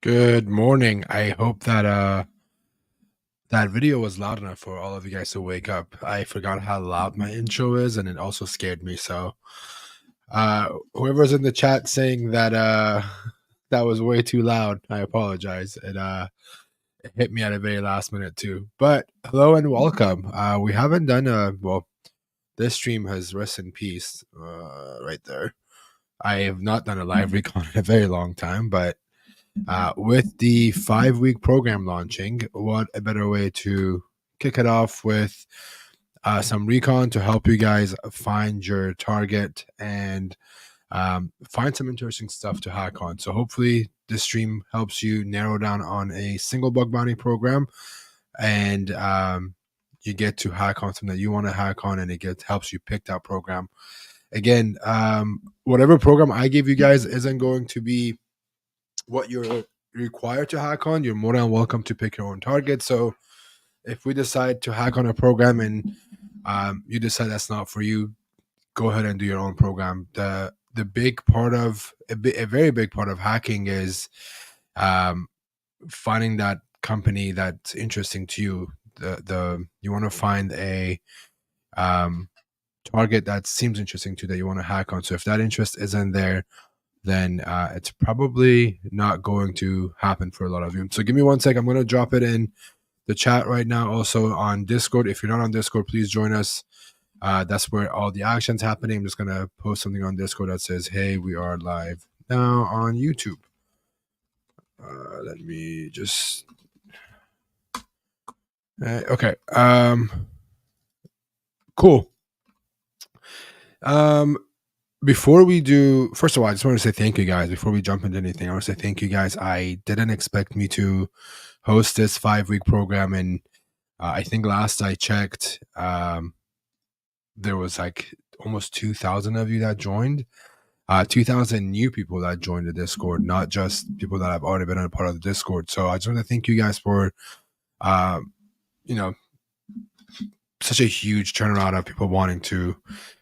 Good morning. I hope that that video was loud enough for all of you guys to wake up. I forgot how loud my intro is, and it also scared me. So whoever's in the chat saying that that was way too loud, I apologize. It hit me at a very last minute too. But hello and welcome. We haven't done this stream has rest in peace right there. I have not done a live recon in a very long time, but with the 5-week program launching, what a better way to kick it off with some recon to help you guys find your target and find some interesting stuff to hack on. So hopefully this stream helps you narrow down on a single bug bounty program, and you get to hack on something that you want to hack on, and helps you pick that program. Again, whatever program I give you guys isn't going to be what you're required to hack on. You're more than welcome to pick your own target. So if we decide to hack on a program and you decide that's not for you, go ahead and do your own program. The big part of a very big part of hacking is finding that company that's interesting to you. You want to find a target that seems interesting to you that you want to hack on. So if that interest isn't there, then it's probably not going to happen for a lot of you. So give me 1 sec. I'm going to drop it in the chat right now. Also on Discord. If you're not on Discord, please join us. That's where all the action's happening. I'm just going to post something on Discord that says, hey, we are live now on YouTube. Let me just... okay. Cool. Before we do, first of all, I just want to say thank you guys. Before we jump into anything, I want to say thank you guys. I didn't expect me to host this 5-week program, and I think last I checked, there was like almost 2,000 of you that joined. 2,000 new people that joined the Discord, not just people that have already been a part of the Discord. So I just want to thank you guys for, such a huge turnaround of people wanting to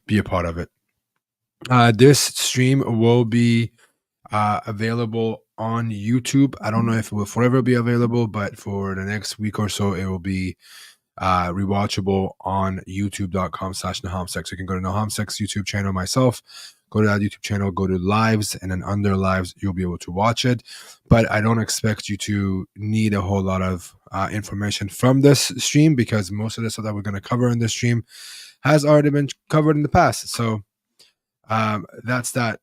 be a part of it. This stream will be available on YouTube. I don't know if it will forever be available, but for the next week or so, it will be rewatchable on youtube.com/nahamsec. So you can go to nahamsec's YouTube channel myself, go to that YouTube channel, go to lives, and then under lives, you'll be able to watch it. But I don't expect you to need a whole lot of information from this stream, because most of the stuff that we're going to cover in this stream has already been covered in the past. So that's that.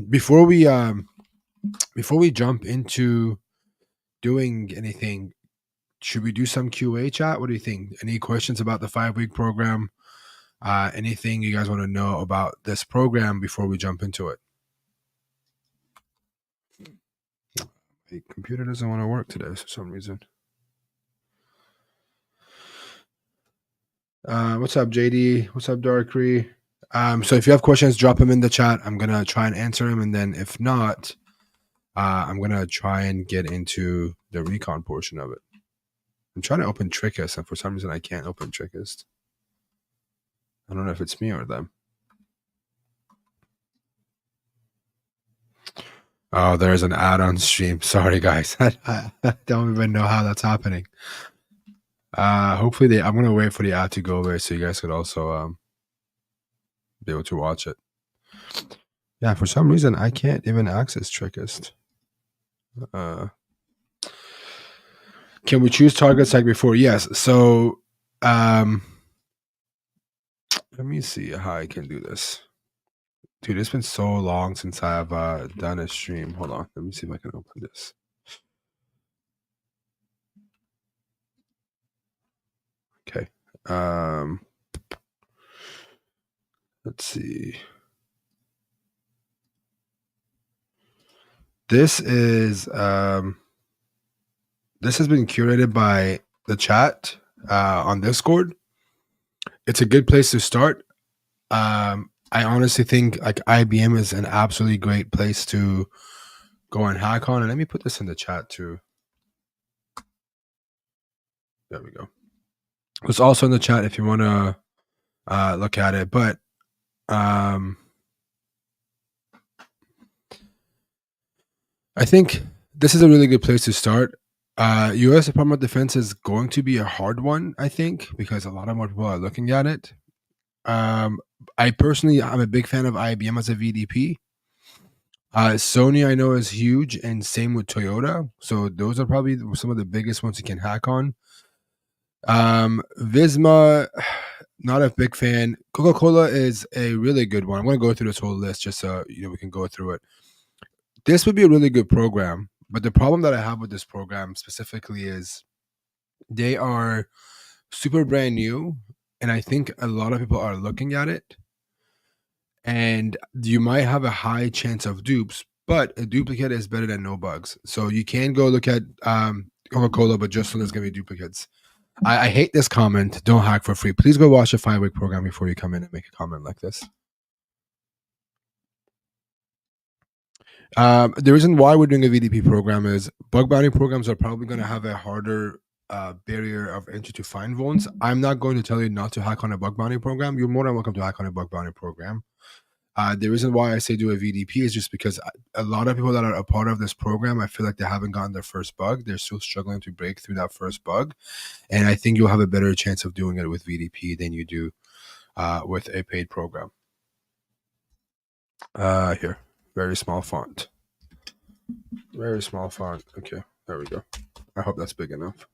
Before we jump into doing anything, should we do some QA chat? What do you think? Any questions about the 5-week program? Anything you guys want to know about this program before we jump into it? The computer doesn't want to work today for some reason. What's up, JD? What's up, Darkry? So if you have questions, drop them in the chat. I'm going to try and answer them. And then if not, I'm going to try and get into the recon portion of it. I'm trying to open Trickist, and for some reason I can't open Trickist. I don't know if it's me or them. Oh, there's an ad on stream. Sorry, guys. I don't even know how that's happening. Hopefully I'm going to wait for the ad to go away so you guys could also be able to watch it. Yeah, for some reason I can't even access Trickist. Can we choose targets like before? Yes. So let me see how I can do this. Dude, it's been so long since I've done a stream. Hold on. Let me see if I can open this. Okay. Let's see. This is this has been curated by the chat on Discord. It's a good place to start. I honestly think like IBM is an absolutely great place to go and hack on. And let me put this in the chat too. There we go. It's also in the chat if you want to look at it. But I think this is a really good place to start. U.S. Department of Defense is going to be a hard one, I think, because a lot of more people are looking at it. Um, I personally, I'm a big fan of IBM as a VDP. Sony, I know, is huge, and same with Toyota. So those are probably some of the biggest ones you can hack on. Visma, not a big fan. Coca-Cola is a really good one. I'm going to go through this whole list just so we can go through it. This would be a really good program, but the problem that I have with this program specifically is they are super brand new, and I think a lot of people are looking at it, and you might have a high chance of dupes, but a duplicate is better than no bugs. So you can go look at Coca-Cola, but just so there's going to be duplicates. I hate this comment. Don't hack for free. Please go watch a 5-week program before you come in and make a comment like this. The reason why we're doing a VDP program is bug bounty programs are probably going to have a harder barrier of entry to find vulns. I'm not going to tell you not to hack on a bug bounty program. You're more than welcome to hack on a bug bounty program. The reason why I say do a VDP is just because a lot of people that are a part of this program, I feel like they haven't gotten their first bug. They're still struggling to break through that first bug. And I think you'll have a better chance of doing it with VDP than you do with a paid program. Here, very small font. Very small font. Okay, there we go. I hope that's big enough.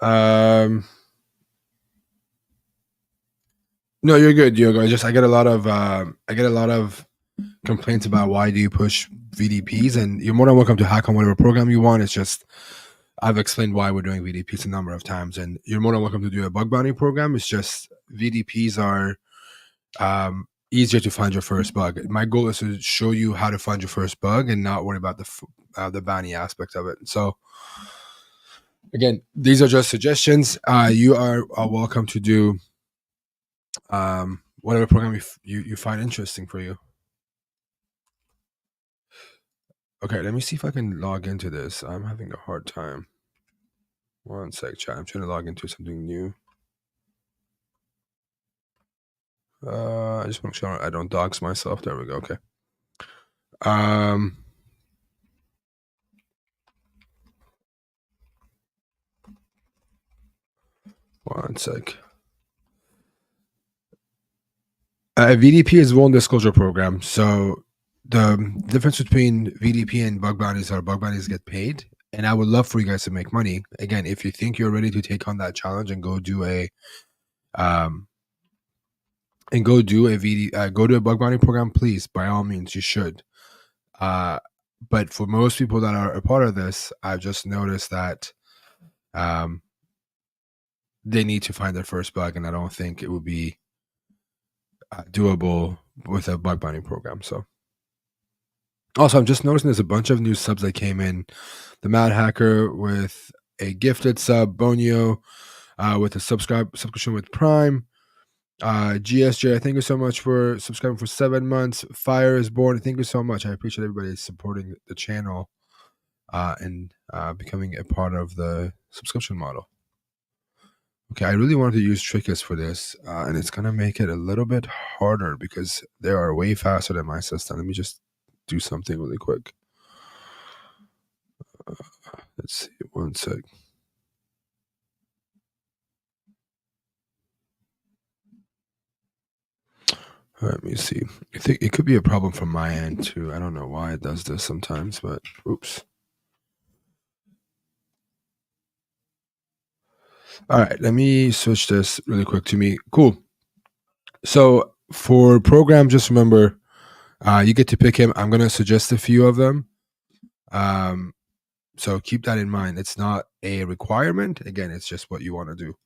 No, you're good. You're good. I get a lot of complaints about why do you push VDPs, and you're more than welcome to hack on whatever program you want. It's just I've explained why we're doing VDPs a number of times, and you're more than welcome to do a bug bounty program. It's just VDPs are easier to find your first bug. My goal is to show you how to find your first bug and not worry about the bounty aspect of it. So again, these are just suggestions. You are welcome to do whatever program you find interesting for you. Okay, let me see if I can log into this. I'm having a hard time. One sec, chat. I'm trying to log into something new. I just want to make sure I don't dox myself. There we go. Okay. One sec. VDP is vuln disclosure program. So the difference between VDP and bug bounties are bug bounties get paid, and I would love for you guys to make money. Again, if you think you're ready to take on that challenge and go do a go to a bug bounty program, please, by all means, you should. But for most people that are a part of this, I've just noticed that they need to find their first bug, and I don't think it would be doable with a bug bounty program. So also, I'm just noticing there's a bunch of new subs that came in. The Mad Hacker with a gifted sub, Bonio with a subscription with Prime. GSJ, thank you so much for subscribing for 7 months. Fire is born. Thank you so much. I appreciate everybody supporting the channel and becoming a part of the subscription model. Okay, I really wanted to use Trickus for this, and it's going to make it a little bit harder because they are way faster than my system. Let me just do something really quick. Let's see, one sec. Let me see. I think it could be a problem from my end too. I don't know why it does this sometimes, but oops. All right, let me switch this really quick to me. Cool. So for program, just remember, you get to pick him. I'm going to suggest a few of them. So keep that in mind. It's not a requirement. Again, it's just what you want to do.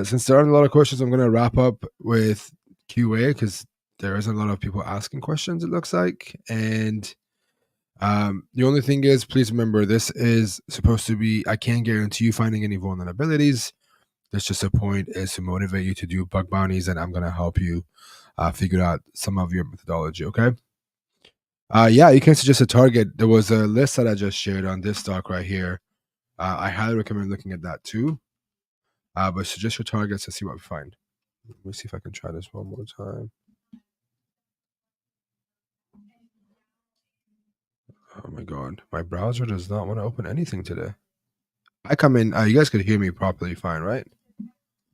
Since there aren't a lot of questions, I'm going to wrap up with QA because there isn't a lot of people asking questions, it looks like. And the only thing is, please remember, this is supposed to be, I can't guarantee you finding any vulnerabilities. There's just a point is to motivate you to do bug bounties, and I'm going to help you figure out some of your methodology, okay? Yeah, you can suggest a target. There was a list that I just shared on this doc right here. I highly recommend looking at that too. But suggest your targets and see what we find. Let me see if I can try this one more time. Oh my god, my browser does not want to open anything today. I come in. You guys could hear me properly, fine, right?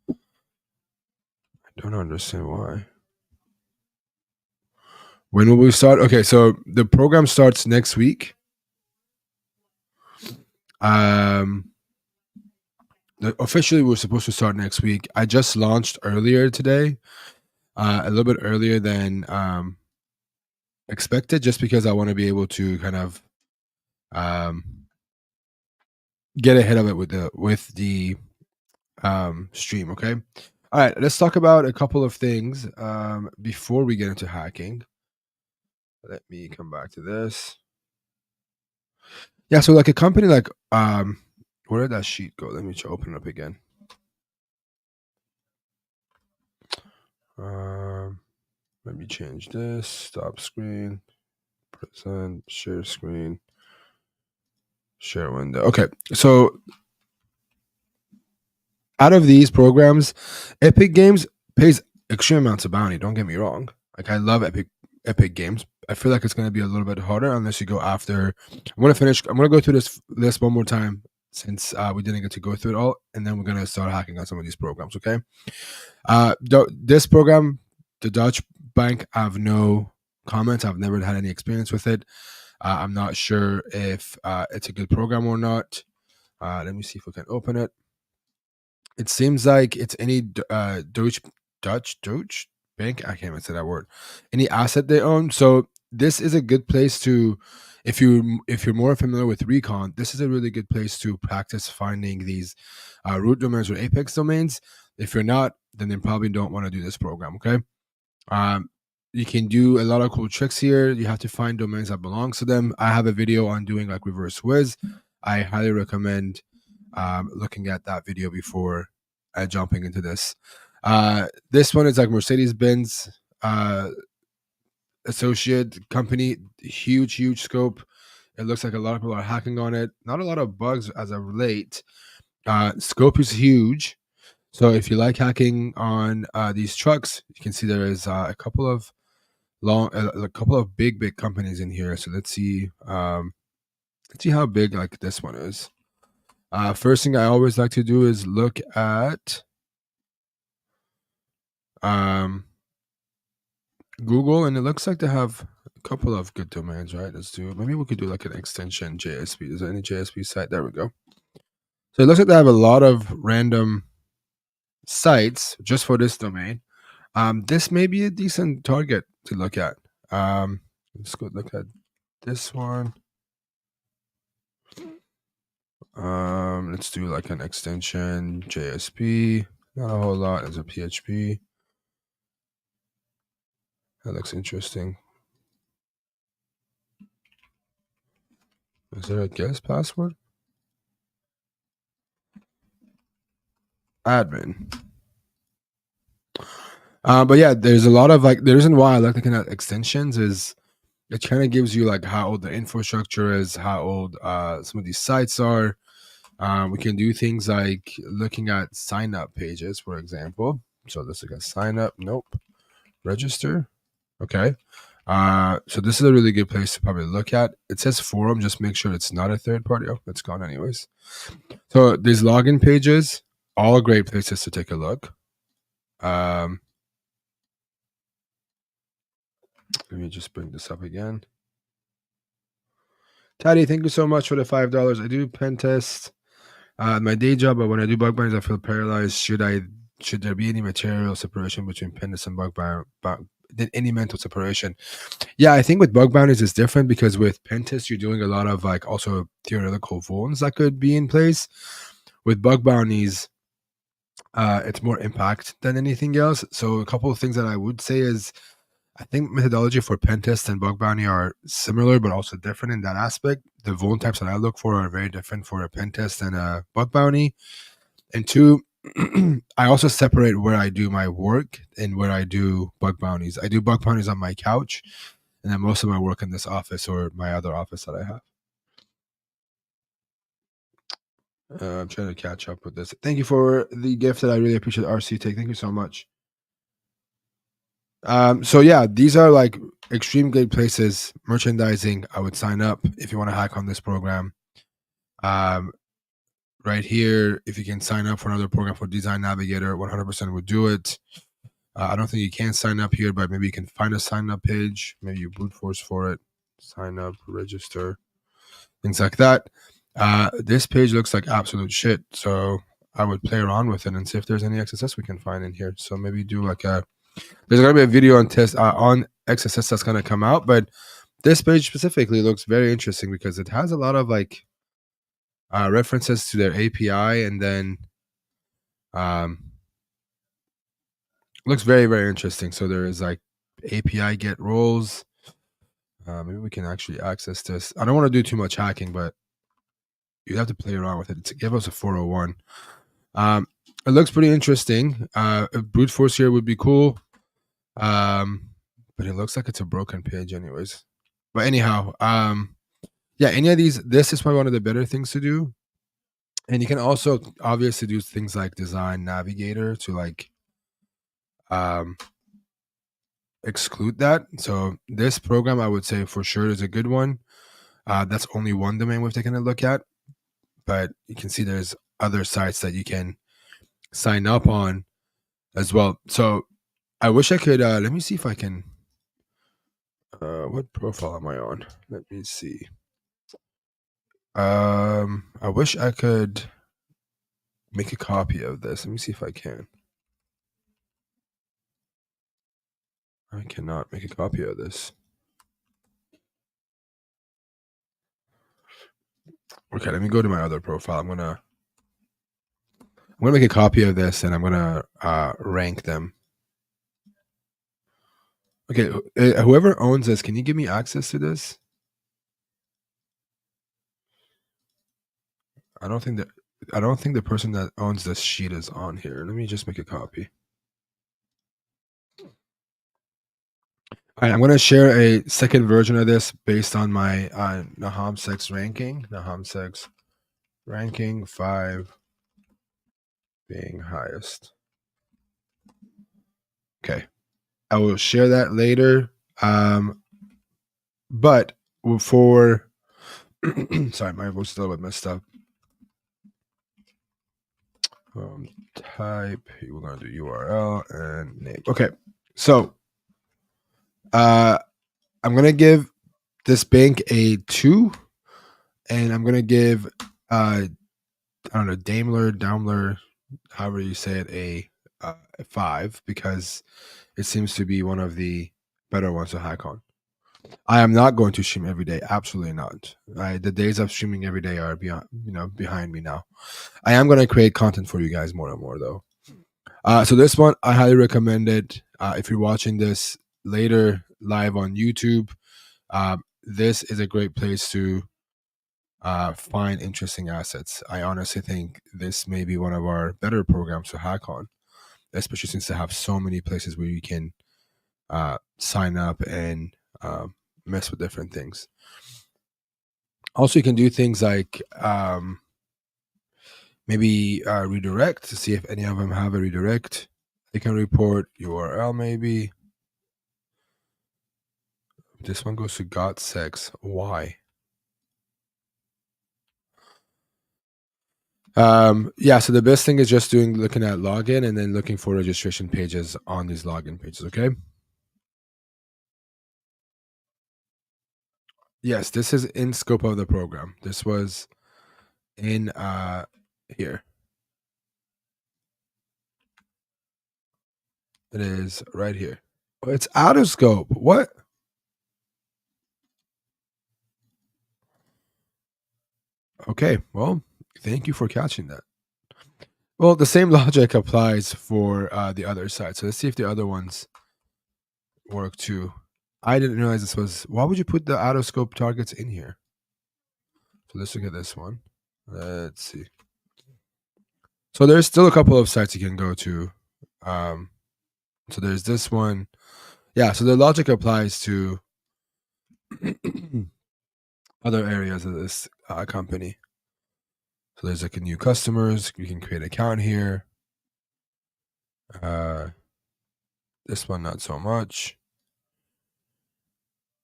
I don't understand why. When will we start? Okay, so the program starts next week. Officially, we're supposed to start next week. I just launched earlier today, a little bit earlier than expected, just because I want to be able to kind of um, get ahead of it with the stream. Okay. All right. Let's talk about a couple of things before we get into hacking. Let me come back to this. Yeah. So like a company like where did that sheet go? Let me open it up again. Let me change this. Stop screen. Present. Share screen. Share window. Okay. So out of these programs, Epic Games pays extreme amounts of bounty. Don't get me wrong. Like I love Epic Games. I feel like it's going to be a little bit harder unless you go after. I'm going to go through this list one more time since we didn't get to go through it all, and then we're going to start hacking on some of these programs. Okay. This program, the Dutch Bank, I have no comments. I've never had any experience with it. I'm not sure if it's a good program or not. Let me see if we can open it. It seems like it's any Dutch bank. I can't even say that word. Any asset they own. So this is a good place to, if you're more familiar with Recon, this is a really good place to practice finding these root domains or apex domains. If you're not, then they probably don't want to do this program. Okay. You can do a lot of cool tricks here. You have to find domains that belongs to them. I have a video on doing like reverse whiz. I highly recommend looking at that video before jumping into this. This one is like Mercedes-Benz associate company, huge scope. It looks like a lot of people are hacking on it. Not a lot of bugs as of late. Scope is huge. So if you like hacking on these trucks, you can see there is a couple of big companies in here. So let's see how big like this one is. First thing I always like to do is look at Google, and it looks like they have a couple of good domains, right? Maybe we could do like an extension JSP. Is there any JSP site? There we go. So it looks like they have a lot of random sites just for this domain. This may be a decent target to look at. Let's go look at this one. Let's do like an extension JSP. Not a whole lot. There's a PHP. That looks interesting. Is there a guest password? Admin. But yeah, there's a lot of like the reason why I like looking at extensions is it kind of gives you like how old the infrastructure is, how old some of these sites are. We can do things like looking at sign up pages, for example. So let's look at sign up. Nope. Register. Okay. So this is a really good place to probably look at. It says forum. Just make sure it's not a third party. Oh, it's gone anyways. So these login pages, all great places to take a look. Let me just bring this up again. Taddy, thank you so much for the $5. I do pen test my day job, but when I do bug bounties, I feel paralyzed. Should there be any material separation between pen test and bug bounty? Any mental separation? Yeah, I think with bug bounties it's different because with pen test you're doing a lot of like also theoretical vulns that could be in place. With bug bounties, it's more impact than anything else. So a couple of things that I would say is I think methodology for pen test and bug bounty are similar, but also different in that aspect. The vuln types that I look for are very different for a pen test and a bug bounty. And two, I also separate where I do my work and where I do bug bounties. I do bug bounties on my couch, and then most of my work in this office or my other office that I have. I'm trying to catch up with this. Thank you for the gift that I really appreciate. RC Take. Thank you so much. So yeah, these are like extreme good places. Merchandising. I would sign up if you want to hack on this program. Um, right here, if you can sign up for another program for Design Navigator, 100% would do it. I don't think you can sign up here, but maybe you can find a sign up page. Maybe you brute force for it. Sign up, register, things like that. This page looks like absolute shit. So I would play around with it and see if there's any XSS we can find in here. So maybe do like a. There's gonna be a video on test on XSS that's gonna come out, but this page specifically looks very interesting because it has a lot of like references to their API, and then looks very very interesting. So there is like API get roles. Maybe we can actually access this. I don't want to do too much hacking, but you have to play around with it to give us a 401. It looks pretty interesting. A brute force here would be cool. But it looks like it's a broken page anyways. But anyhow, yeah, any of these, this is probably one of the better things to do. And you can also obviously do things like Design Navigator to like exclude that. So this program, I would say for sure is a good one. That's only one domain we've taken a look at, but you can see there's other sites that you can sign up on as well. So I wish I could. Let me see if I can. What profile am I on? Let me see. I wish I could make a copy of this. Let me see if I can. I cannot make a copy of this. Okay, let me go to my other profile. I'm gonna make a copy of this and I'm gonna rank them. Okay, whoever owns this, can you give me access to this? I don't think the person that owns this sheet is on here. Let me just make a copy. All right, I'm going to share a second version of this based on my Nahamsec's ranking. Nahamsec's ranking 5 being highest. Okay, I will share that later. But for sorry, my voice is a little bit messed up. Type. We're going to do URL and name. Okay, so I'm going to give this bank a 2, and I'm going to give I don't know, Daimler, however you say it, a 5 because it seems to be one of the better ones to hack on. I am not going to stream every day. Absolutely not. The days of streaming every day are behind me now. I am going to create content for you guys more and more though. So this one I highly recommend it. If you're watching this later live on YouTube, this is a great place to find interesting assets. I honestly think this may be one of our better programs to hack on, especially since they have so many places where you can sign up and mess with different things. Also, you can do things like maybe redirect to see if any of them have a redirect. They can report URL maybe. This one goes to GotSex. Why? Yeah, so the best thing is just looking at login and then looking for registration pages on these login pages, okay? Yes, this is in scope of the program. This was in here. It is right here. Oh, it's out of scope. What? Okay, well, thank you for catching that. Well, the same logic applies for the other side. So let's see if the other ones work too. I didn't realize this was. Why would you put the out of scope targets in here? So let's look at this one. Let's see. So there's still a couple of sites you can go to. So there's this one. Yeah, so the logic applies to other areas of this company. So there's like a new customers. You can create an account here. This one, not so much.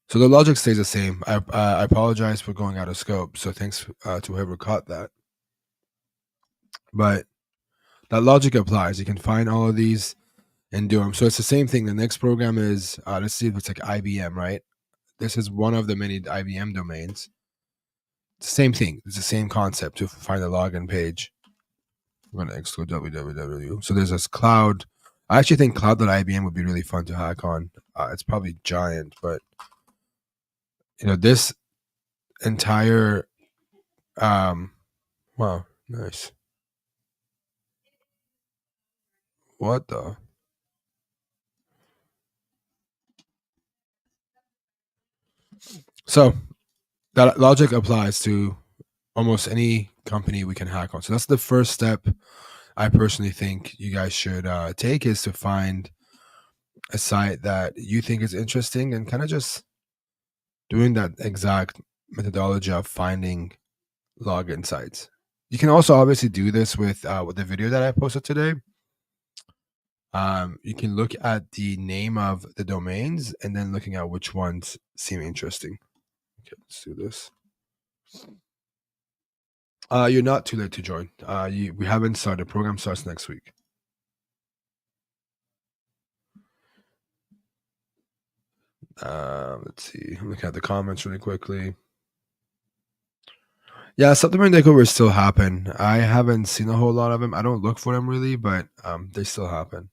So the logic stays the same. I apologize for going out of scope. So thanks to whoever caught that. But that logic applies. You can find all of these and do them. So it's the same thing. The next program is, let's see if it's like IBM, right? This is one of the many IBM domains. It's the same thing. It's the same concept to find the login page. I'm going to exclude www. So there's this cloud. I actually think cloud.ibm would be really fun to hack on. It's probably giant, but this entire, wow, nice. What the? So that logic applies to almost any company we can hack on. So that's the first step I personally think you guys should take, is to find a site that you think is interesting and kind of just doing that exact methodology of finding login sites. You can also obviously do this with the video that I posted today. You can look at the name of the domains and then looking at which ones seem interesting. Okay, let's do this. You're not too late to join. We haven't started. The program starts next week. Let's see. I'm looking at the comments really quickly. Yeah, subdomain takeovers still happen. I haven't seen a whole lot of them. I don't look for them really, but they still happen.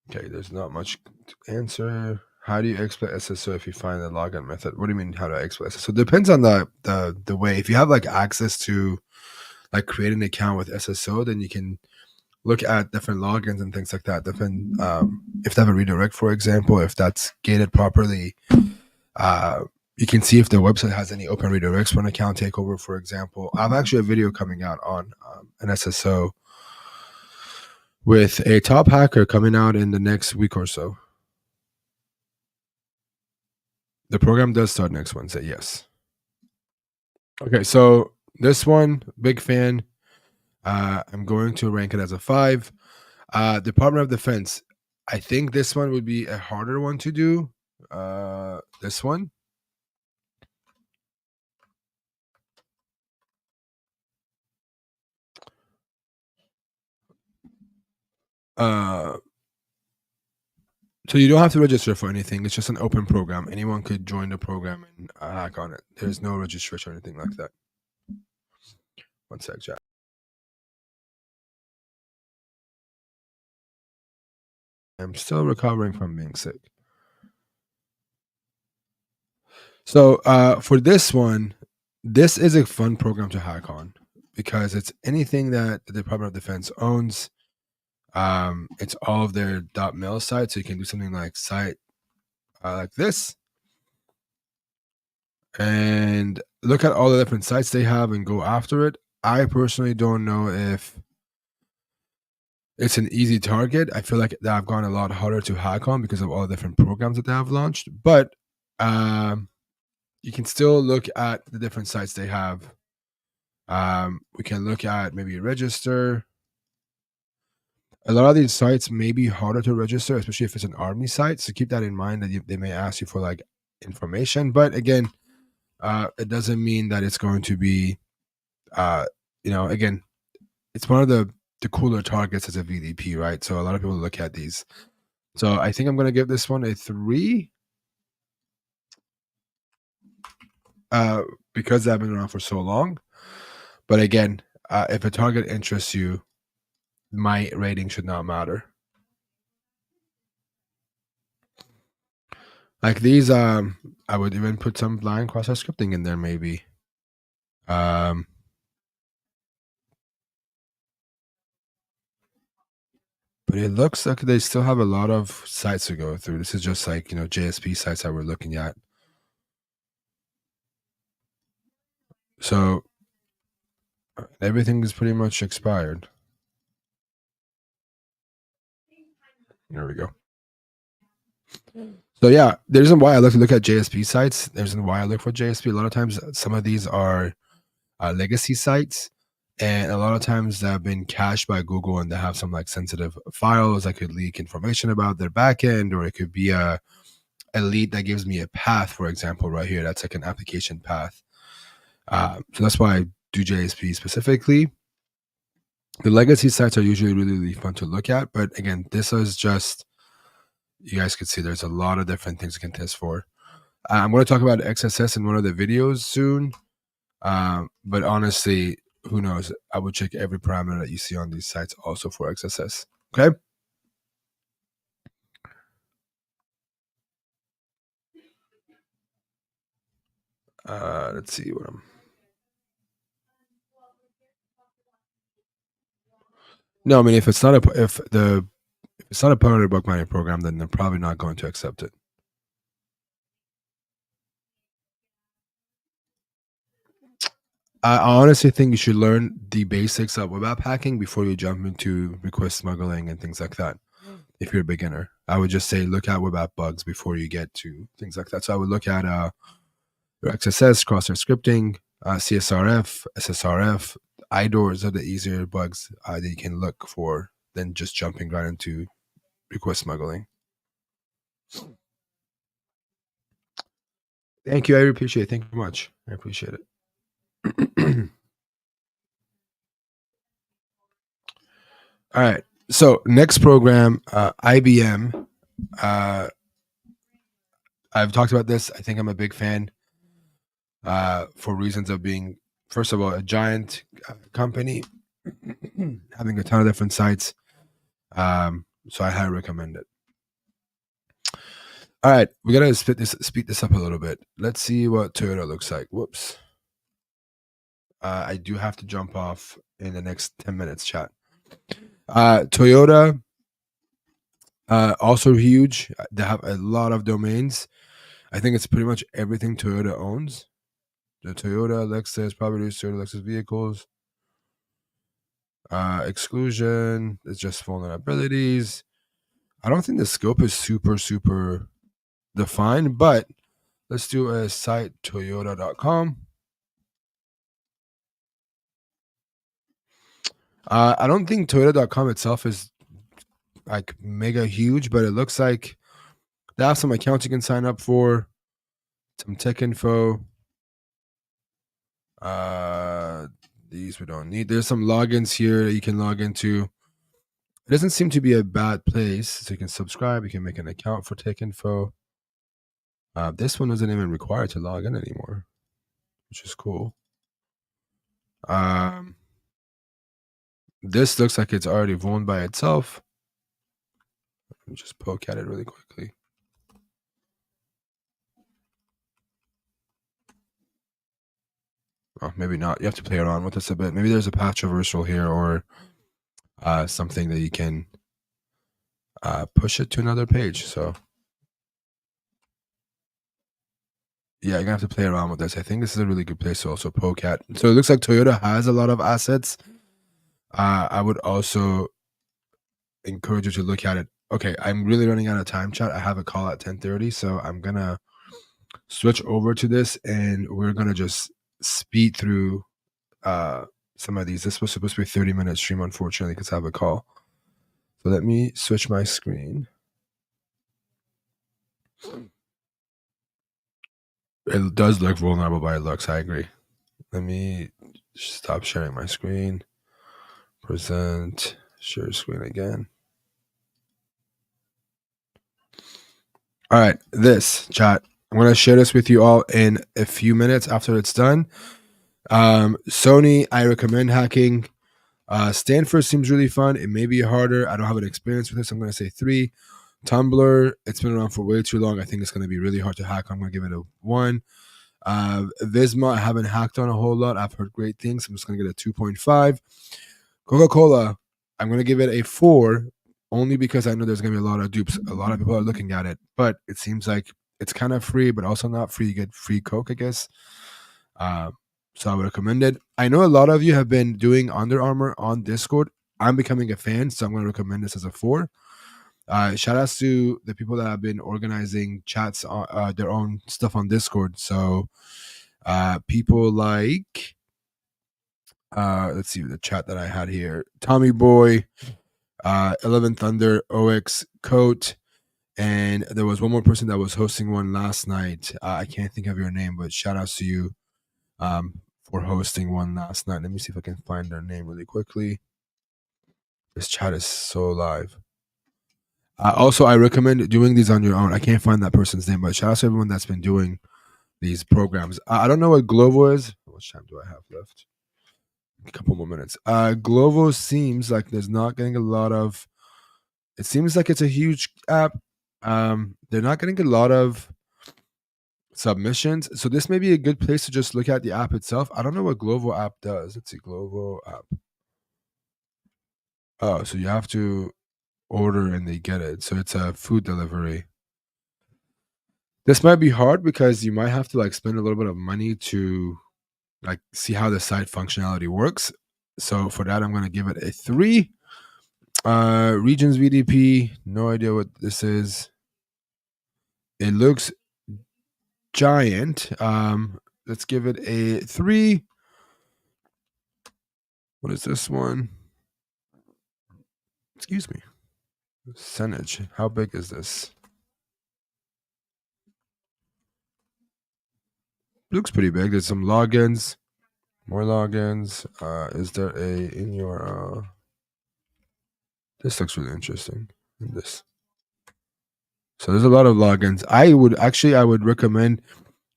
Okay, there's not much to answer. How do you exploit SSO if you find the login method? What do you mean, how do I exploit SSO? It depends on the way. If you have like access to like create an account with SSO, then you can look at different logins and things like that. Different if they have a redirect, for example, if that's gated properly, you can see if the website has any open redirects for an account takeover, for example. I have actually a video coming out on an SSO with a top hacker coming out in the next week or so. The program does start next Wednesday, yes. Okay, so this one, big fan. I'm going to rank it as a 5. Department of Defense. I think this one would be a harder one to do. This one. So you don't have to register for anything. It's just an open program. Anyone could join the program and hack on it. There's no registration or anything like that. One sec, chat. I'm still recovering from being sick. So for this one, this is a fun program to hack on because it's anything that the Department of Defense owns. It's all of their .mil sites, so you can do something like site like this, and look at all the different sites they have and go after it. I personally don't know if it's an easy target. I feel like I've gone a lot harder to hack on because of all the different programs that they have launched, but you can still look at the different sites they have. We can look at maybe register. A lot of these sites may be harder to register, especially if it's an army site. So keep that in mind that they may ask you for like information. But again, it doesn't mean that it's going to be, again, it's one of the cooler targets as a VDP, right? So a lot of people look at these. So I think I'm going to give this one a 3. Because they've been around for so long. But again, if a target interests you, my rating should not matter. Like these, I would even put some blind cross-site scripting in there, maybe. But it looks like they still have a lot of sites to go through. This is just like, JSP sites that we're looking at. So everything is pretty much expired. There we go. So yeah, the reason why I like to look at JSP sites, the reason why I look for JSP, a lot of times some of these are legacy sites, And a lot of times that have been cached by Google, and they have some like sensitive files that could leak information about their backend, or it could be a lead that gives me a path, for example, right here. That's like an application path. So that's why I do JSP specifically. The legacy sites are usually really, really fun to look at. But again, this is just, you guys can see there's a lot of different things you can test for. I'm going to talk about XSS in one of the videos soon. But honestly, who knows? I would check every parameter that you see on these sites also for XSS. Okay. Let's see what I'm. No, I mean if it's not a part of the book mining program, then they're probably not going to accept it. I honestly think you should learn the basics of web app hacking before you jump into request smuggling and things like that. If you're a beginner, I would just say look at web app bugs before you get to things like that. So I would look at your XSS, cross-site scripting, CSRF, SSRF, IDORs are the easier bugs that you can look for than just jumping right into request smuggling. Thank you. I appreciate it. Thank you very much. I appreciate it. All right. So next program, IBM. I've talked about this. I think I'm a big fan for reasons of being, first of all, a giant company, having a ton of different sites. So I highly recommend it. All right, we gotta speed this up a little bit. Let's see what Toyota looks like. Whoops. I do have to jump off in the next 10 minutes, chat. Toyota, also huge. They have a lot of domains. I think it's pretty much everything Toyota owns. The Toyota, Lexus, properties, Toyota, Lexus vehicles. Exclusion is just vulnerabilities. I don't think the scope is super defined, but let's do a site toyota.com. I don't think toyota.com itself is like mega huge, but it looks like they have some accounts you can sign up for, some tech info. These we don't need. There's some logins here that you can log into. It doesn't seem to be a bad place. So you can subscribe, you can make an account for tech info. This one doesn't even require to log in anymore, which is cool. This looks like it's already vulnerable by itself. Let me just poke at it really quickly. Oh, maybe not. You have to play around with this a bit. Maybe there's a patch reversal here, or something that you can push it to another page. So yeah, you're gonna have to play around with this. I think this is a really good place to also poke at. So it looks like Toyota has a lot of assets. I would also encourage you to look at it. Okay, I'm really running out of time, chat. I have a call at 10:30, so I'm gonna switch over to this, and we're gonna just speed through some of these. This was supposed to be a 30-minute stream, unfortunately, because I have a call. So let me switch my screen. It does look vulnerable by looks. I agree. Let me stop sharing my screen. Present, share screen again. All right, this chat. I'm going to share this with you all in a few minutes after it's done. Sony, I recommend hacking. Stanford seems really fun. It may be harder. I don't have an experience with this. I'm going to say 3. Tumblr, it's been around for way too long. I think it's going to be really hard to hack. I'm going to give it a 1. Visma, I haven't hacked on a whole lot. I've heard great things. I'm just going to get a 2.5. Coca-Cola, I'm going to give it a 4, only because I know there's going to be a lot of dupes. A lot of people are looking at it, but it seems like it's kind of free, but also not free. You get free Coke, I guess. So I would recommend it. I know a lot of you have been doing Under Armour on Discord. I'm becoming a fan, so I'm going to recommend this as a 4. Shout outs to the people that have been organizing chats on their own stuff on Discord. So people like Let's see the chat that I had here. Tommy Boy, 11 Thunder, OX Coat, and there was one more person that was hosting one last night. I can't think of your name, but shout outs to you for hosting one last night. Let me see if I can find their name really quickly. This chat is so live. Also, I recommend doing these on your own. I can't find that person's name, but shout out to everyone that's been doing these programs. I don't know what Glovo is. How much time do I have left? A couple more minutes. Glovo seems like there's not getting a lot of. It seems like it's a huge app. They're not getting a lot of submissions, so this may be a good place to just look at the app itself. I don't know what Glovo app does. Let's see, Glovo app. Oh, so you have to order and they get it. So it's a food delivery. This might be hard because you might have to like spend a little bit of money to like see how the site functionality works. So for that, I'm going to give it a 3. Regions VDP, no idea what this is. It looks giant. Let's give it a 3. What is this one? Excuse me. Percentage. How big is this? Looks pretty big. There's some logins. More logins. Is there a in your this looks really interesting. This. So there's a lot of logins. I would recommend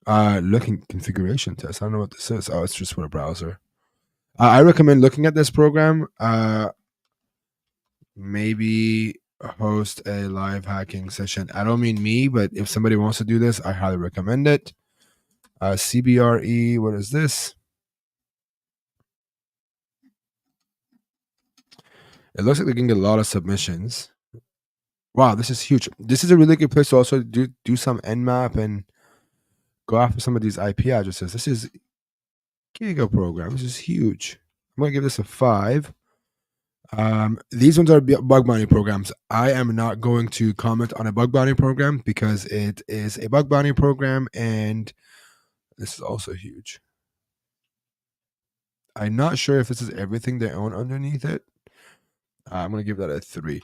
looking configuration test. I don't know what this is. Oh, it's just for a browser. I recommend looking at this program. Maybe host a live hacking session. I don't mean me, but if somebody wants to do this, I highly recommend it. CBRE, what is this? It looks like they're getting a lot of submissions. Wow, this is huge. This is a really good place to also do some Nmap and go after some of these IP addresses. This is giga program. This is huge. I'm gonna give this a 5. These ones are bug bounty programs. I am not going to comment on a bug bounty program because it is a bug bounty program, and this is also huge. I'm not sure if this is everything they own underneath it. I'm going to give that a 3.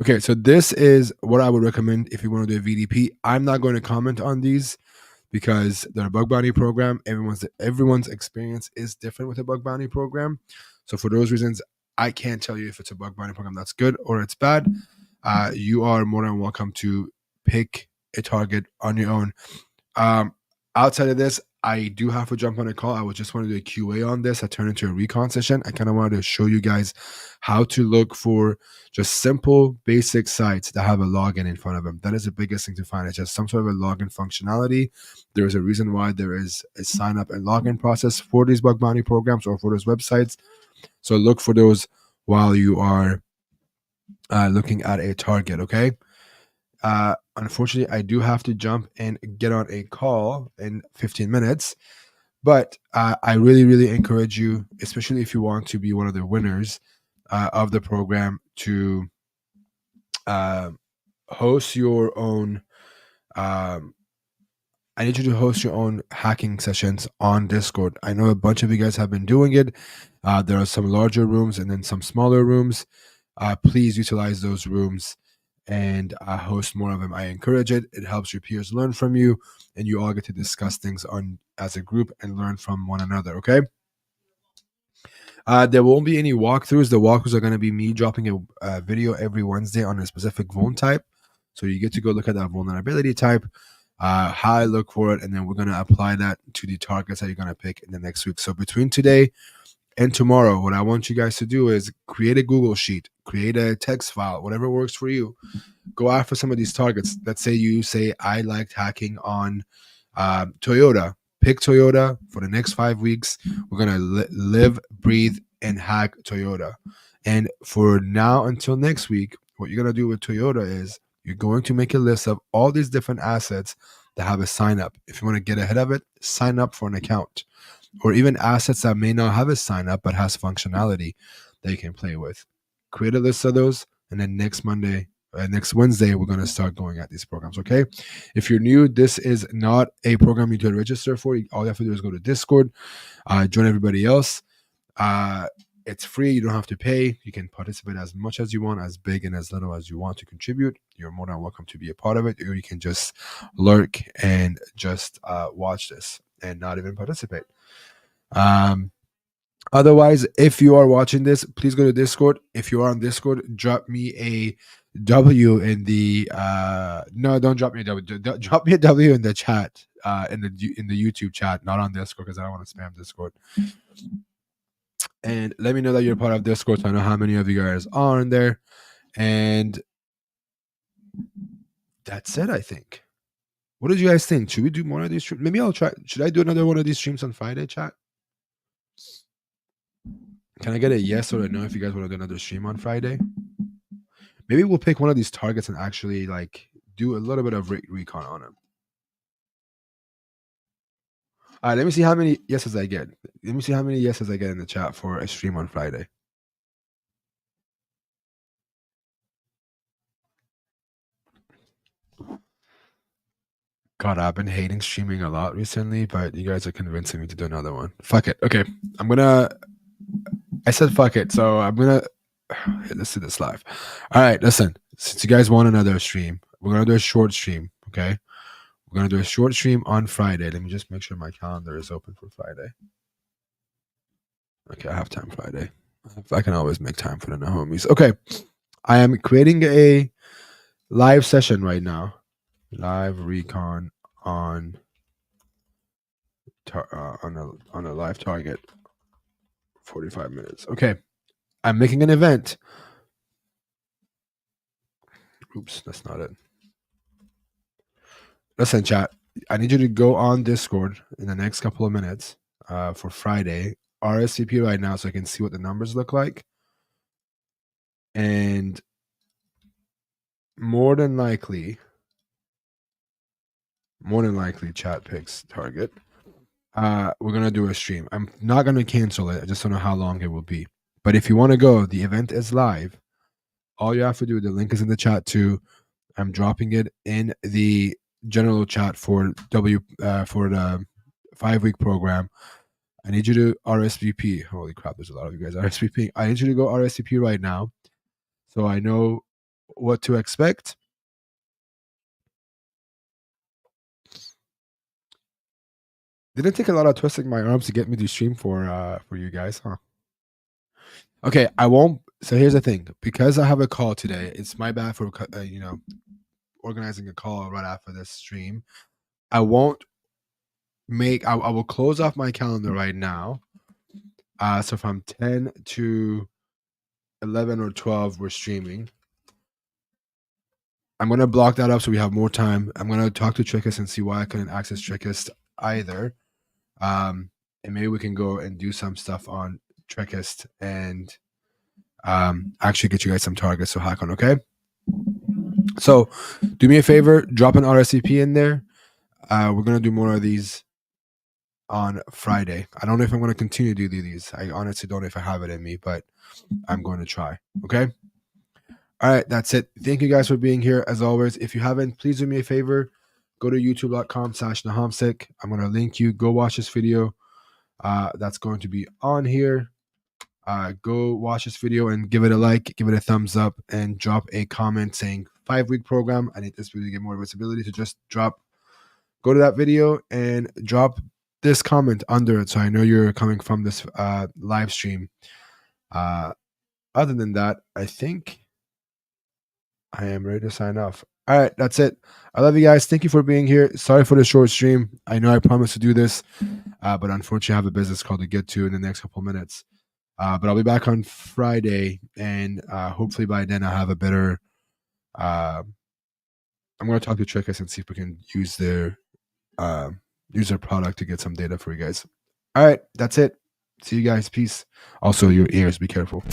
Okay, so this is what I would recommend if you want to do a VDP. I'm not going to comment on these because they're a bug bounty program. Everyone's experience is different with a bug bounty program. So for those reasons, I can't tell you if it's a bug bounty program that's good or it's bad. You are more than welcome to pick a target on your own. Outside of this, I do have to jump on a call. I would just want to do a QA on this. I turned into a recon session. I kind of wanted to show you guys how to look for just simple, basic sites that have a login in front of them. That is the biggest thing to find. It's just some sort of a login functionality. There is a reason why there is a sign up and login process for these bug bounty programs or for those websites. So look for those while you are looking at a target, okay? Unfortunately, I do have to jump and get on a call in 15 minutes. But I really, really encourage you, especially if you want to be one of the winners of the program, to host your own. I need you to host your own hacking sessions on Discord. I know a bunch of you guys have been doing it. There are some larger rooms and then some smaller rooms. Please utilize those rooms and host more of them. I encourage it. It helps your peers learn from you, and you all get to discuss things as a group and learn from one another, okay? There won't be any walkthroughs. The walkthroughs are going to be me dropping a video every Wednesday on a specific vuln type. So you get to go look at that vulnerability type, how I look for it, and then we're going to apply that to the targets that you're going to pick in the next week. So between today and tomorrow, what I want you guys to do is create a Google Sheet, create a text file, whatever works for you. Go after some of these targets. Let's say you say, I liked hacking on Toyota. Pick Toyota for the next 5 weeks. We're going to live, breathe, and hack Toyota. And for now until next week, what you're going to do with Toyota is you're going to make a list of all these different assets that have a sign up. If you want to get ahead of it, sign up for an account. Or even assets that may not have a sign up but has functionality that you can play with. Create a list of those, and then next Wednesday, we're going to start going at these programs, okay? If you're new, this is not a program you can register for. All you have to do is go to Discord, join everybody else. It's free. You don't have to pay. You can participate as much as you want, as big and as little as you want to contribute. You're more than welcome to be a part of it, or you can just lurk and just watch this and not even participate. Otherwise, if you are watching this, please go to Discord. If you are on Discord, drop me a W in the no, don't drop me a W. Drop me a W in the chat, in the YouTube chat, not on Discord, because I don't want to spam Discord. And let me know that you're part of Discord, so I know how many of you guys are in there. And that's it, I think. What did you guys think? Should we do more of these streams? Maybe I'll try. Should I do another one of these streams on Friday, chat? Can I get a yes or a no if you guys want to do another stream on Friday? Maybe we'll pick one of these targets and actually like do a little bit of recon on them. All right, let me see how many yeses I get. Let me see how many yeses I get in the chat for a stream on Friday. God, I've been hating streaming a lot recently, but you guys are convincing me to do another one. Fuck it. Okay, I said fuck it, so I'm gonna let's do this live. All right, listen. Since you guys want another stream, we're gonna do a short stream. Okay, we're gonna do a short stream on Friday. Let me just make sure my calendar is open for Friday. Okay, I have time Friday. I can always make time for the homies. Okay, I am creating a live session right now. Live recon on a live target. 45 minutes. Okay, I'm making an event. Oops, that's not it. Listen, chat. I need you to go on Discord in the next couple of minutes for Friday. RSVP right now so I can see what the numbers look like. And more than likely, chat picks target. We're going to do a stream. I'm not going to cancel it. I just don't know how long it will be. But if you want to go, the event is live. All you have to do, the link is in the chat too. I'm dropping it in the general chat for the 5-week program. I need you to RSVP. Holy crap, there's a lot of you guys RSVP. I need you to go RSVP right now so I know what to expect. Didn't take a lot of twisting my arms to get me to stream for you guys, huh? Okay, I won't. So here's the thing. Because I have a call today, it's my bad for organizing a call right after this stream. I won't make. I will close off my calendar right now. So from 10 to 11 or 12, we're streaming. I'm gonna block that up so we have more time. I'm gonna talk to Trickist and see why I couldn't access Trickist either. And maybe we can go and do some stuff on Trickist and actually get you guys some targets to hack on. Okay. So do me a favor, drop an RSVP in there. We're gonna do more of these on Friday. I don't know if I'm gonna continue to do these. I honestly don't know if I have it in me, but I'm going to try. Okay. All right, that's it. Thank you guys for being here. As always, if you haven't, please do me a favor. Go to youtube.com/nahamsec. I'm going to link you. Go watch this video. That's going to be on here. Go watch this video and give it a like, give it a thumbs up, and drop a comment saying 5-week program. I need this video to get more visibility. So just go to that video and drop this comment under it so I know you're coming from this live stream. Other than that, I think I am ready to sign off. All right, that's it. I love you guys. Thank you for being here. Sorry for the short stream. I know I promised to do this, but unfortunately I have a business call to get to in the next couple of minutes. But I'll be back on Friday, and hopefully by then I'll have a better... I'm going to talk to Trickist and see if we can use their product to get some data for you guys. All right, that's it. See you guys. Peace. Also, your ears, be careful.